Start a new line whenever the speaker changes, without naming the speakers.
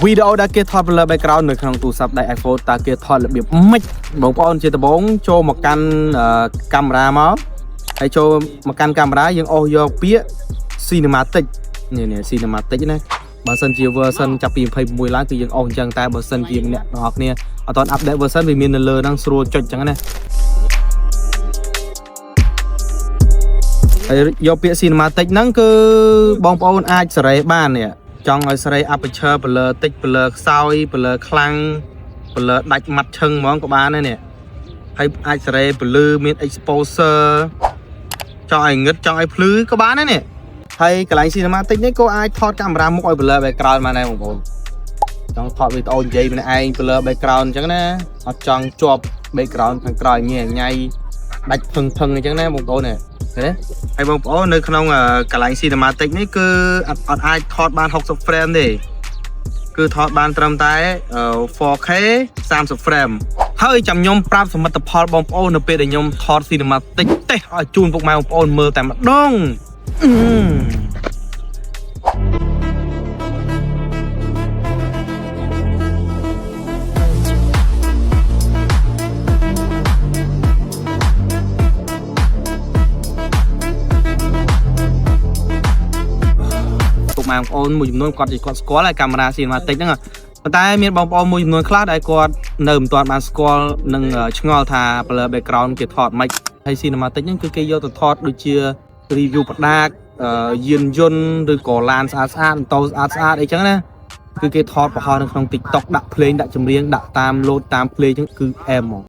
វីដេអូដែលគេថតលើ background នៅក្នុងទូរស័ព្ទដៃ iPhone តើគេថតរបៀបម៉េចបងប្អូនជាដំបូងចូលមកកាន់កាមេរ៉ាមកហើយចូលមកកាន់កាមេរ៉ាយើងអូសយកពាក្យ cinematic នេះ cinematic ណាបើសិនជា version ចាប់ពី26ឡើងគឺយើងអូសអញ្ចឹងតែបើសិនជាអ្នកទាំងអស់គ្នាអត់ទាន់ update version វាមាននៅលើហ្នឹងស្រួលចុចអញ្ចឹងណាហើយយកពាក្យ cinematic ហ្នឹងគឺបងប្អូនអាចសេរីបាននេះចង់ឲ្យសេរី aperture ប្លឺតិចប្លឺខ្សោយប្លឺខ្លាំងប្លឺដាច់ម៉ាត់ឈឹងហ្មងក៏បានដែរនេះហើយអាចសេរីប្លឺមាន exposure ចង់ឲ្យងឹតចង់ឲ្យភ្លឺក៏បានដែរនេះហើយកន្លែង cinematic នេះក៏អាចថតកាមេរ៉ាមុខឲ្យប្លឺ background បានដែរបងប្អូនចង់ថតវីដេអូនិយាយម្នាក់ឯងប្លឺ background អញ្ចឹងណាអត់ចង់ជាប់ background ខាងក្រោយញ៉ៃញ៉ៃដាច់ភឹងអញ្ចឹងណាបងប្អូនណាហើយបងប្អូននៅក្នុងកន្លែង cinematic នេះគឺអត់អាចថតបាន60 frame ទេគឺថតបានត្រឹមតែ 4K 30 frame ហើយចាំខ្ញុំប្រាប់សមិទ្ធផលបងប្អូននៅពេលដែលខ្ញុំថត cinematic ទេឲ្យជូនពុកម៉ែបងប្អូនមើលតែម្ដងបងប្អូនមួយចំនួនគាត់ស្គាល់ហើយកាមេរ៉ា cinematic ហ្នឹងប៉ុន្តែមានបងប្អូនមួយចំនួនខ្លះដែលគាត់នៅមិនទាន់បានស្គាល់និងឆ្ងល់ថា blur background គេថតមិនហើយ cinematic ហ្នឹងគឺគេយកទៅថតដូចជា review ប្រដាកយានយន្តឬក៏ឡានស្អាតម៉ូតូស្អាតអីចឹងណាគឺគេថតបង្ហោះនៅក្នុង TikTok ដាក់ភ្លេងដាក់ចម្រៀងដាក់តាម load តាម play ចឹងគឺអែមហ្មង